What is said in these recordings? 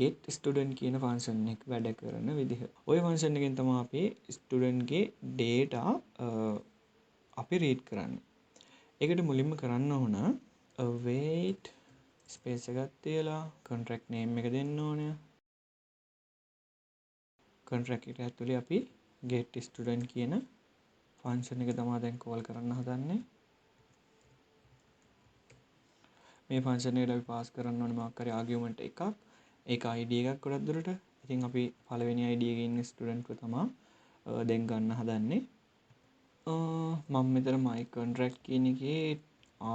get student කියන function එක වැඩ කරන විදිහ. ওই ෆන්ක්ෂන් එකෙන් තමයි අපි ස්ටුඩන්ට් ගේ data අපි රීඩ් කරන්නේ. ඒකට මුලින්ම කරන්න ඕන await ස්පේස් එකක් තියලා contract name එක දෙන්න ඕනේ. contract එක ඇතුලේ අපි get student කියන ෆන්ක්ෂන් එක තමයි දැන් කෝල් කරන්න හදන්නේ. මේ ෆන්ක්ෂන් එකට අපි පාස් කරන්න ඕනේ මොකක් හරි ආගියුමන්ට් එකක්. ඒක ID එකක් ගොඩක් දුරට. ඉතින් අපි පළවෙනි ID එකේ ඉන්න ස්ටුඩන්ට් ව තමයි දැන් ගන්න හදන්නේ. මම මෙතන my contract කියන එකේ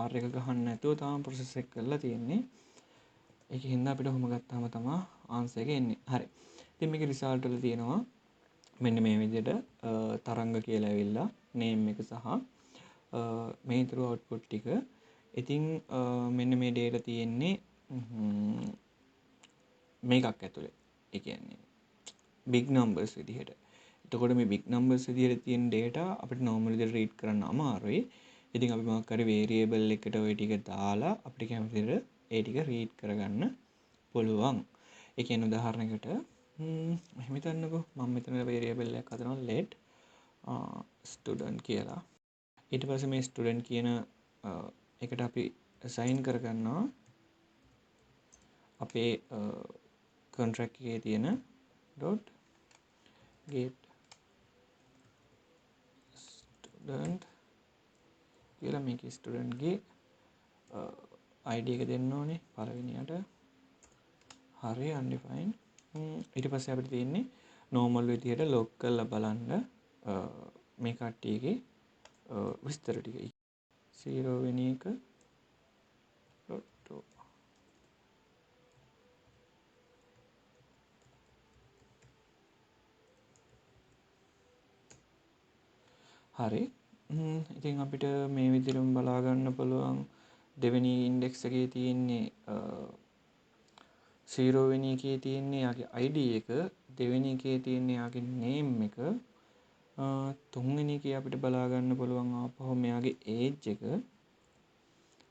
R එක ගහන්න නැතුව තාම process එක කරලා තියෙන්නේ. ඒකෙන් හින්දා අපිට ඔහොම ගත්තාම තමයි answer එක එන්නේ. හරි. ඉතින් මේකේ result වල තියෙනවා මෙන්න මේ විදිහට තරංග කියලා ඇවිල්ලා name එක සහ මේ ඊතුරු output ටික. ඉතින් මෙන්න මේ data තියෙන්නේ මේකක් ඇතුලේ. ඒ කියන්නේ big numbers විදිහට. එතකොට මේ big numbers විදිහට තියෙන data අපිට normal විදිහට read කරන්න අමාරුයි. ඉතින් අපි මොකක් හරි variable එකට ওই ටික දාලා අපිට කැමති විදිහට ඒ ටික read කරගන්න පුළුවන්. ඒ කියන්නේ උදාහරණයකට මෙහෙම හිතන්නකෝ මම මෙතන variable එකක් හදනවා let student කියලා. ඊට පස්සේ මේ student කියන එකට අපි assign කරගන්නවා අපේ contract එකේ තියෙන dot get student කියලා මේකේ student ගේ ID එක දෙන්න ඕනේ පළවෙනියට. හරි undefined. ඊට පස්සේ අපිට තියෙන්නේ normal විදිහට log කරලා බලන්න මේ කට්ටියගේ විස්තර ටික. 0 වෙනි එක .2 හරි. ඉතින් අපිට මේ විදිහටම බලා ගන්න පුළුවන් දෙවෙනි ඉන්ඩෙක්ස් එකේ තියෙන්නේ 0 වෙනි එකේ තියෙන්නේ යාගේ ID එක, දෙවෙනි එකේ තියෙන්නේ යාගේ name එක, තුන්වෙනි එකේ අපිට බලා ගන්න පුළුවන් ආපහු මෙයාගේ age එක.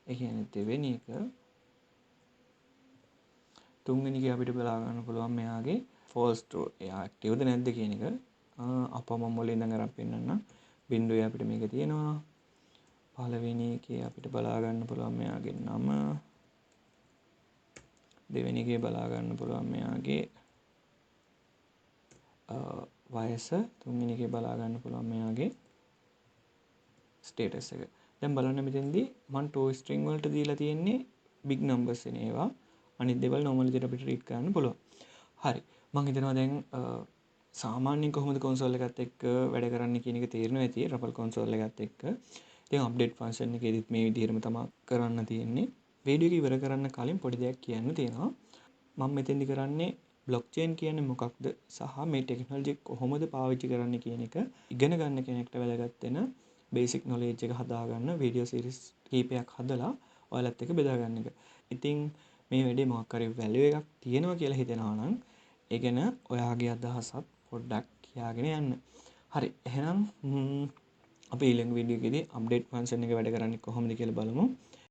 ඒ කියන්නේ දෙවෙනි එක. තුන්වෙනි එකේ අපිට බලා ගන්න පුළුවන් මෙයාගේ false true. එයා activeද නැද්ද කියන එක. අපව මම මුලින් ඉඳන් අරන් පෙන්නන්නම්. බිඳුවේ අපිට මේක තියෙනවා. පළවෙනි එකේ අපිට බලා ගන්න පුළුවන් මෙයාගේ නම. දෙවෙනි එකේ බලා ගන්න පුළුවන් මෙයාගේ වයස. තුන්වෙනි එකේ බලා ගන්න පුළුවන් මෙයාගේ ස්ටේටස් එක. දැන් බලන්න මෙතෙන්දී මම to string වලට දීලා තියෙන්නේ big numbers වෙන ඒවා. අනිත් දේවල් normal විදිහට අපිට read කරන්න පුළුවන්. හරි. මම හිතනවා දැන් සාමාන්‍යයෙන් කොහොමද console එකත් එක්ක වැඩ කරන්න කියන එක තේරෙනවා ඇති RUPL console එකත් එක්ක. ඉතින් update function එකේදීත් මේ විදිහටම තමයි කරන්න තියෙන්නේ. වීඩියෝ එක ඉවර කරන්න කලින් පොඩි දෙයක් කියන්න තියෙනවා. මම මෙතෙන්දි කරන්නේ blockchain කියන්නේ මොකක්ද සහ මේ ටෙක්නොලොජි කොහොමද පාවිච්චි කරන්න කියන එක ඉගෙන ගන්න කෙනෙක්ට වැදගත් වෙන බේසික් knowledge එක හදාගන්න වීඩියෝ සීරීස් කීපයක් හදලා ඔයාලත් එක්ක බෙදා ගන්න එක. ඉතින් මේ වැඩේ මොකක් හරි වැලියු එකක් තියෙනවා කියලා හිතෙනවා නම් ඒ ගැන ඔයාගේ අදහසත් පොඩ්ඩක් කියාගෙන යන්න. හරි. එහෙනම් අපි ඊළඟ වීඩියෝ එකේදී අප්ඩේට් ෆන්ක්ෂන් එක වැඩ කරන්නේ කොහොමද කියලා බලමු.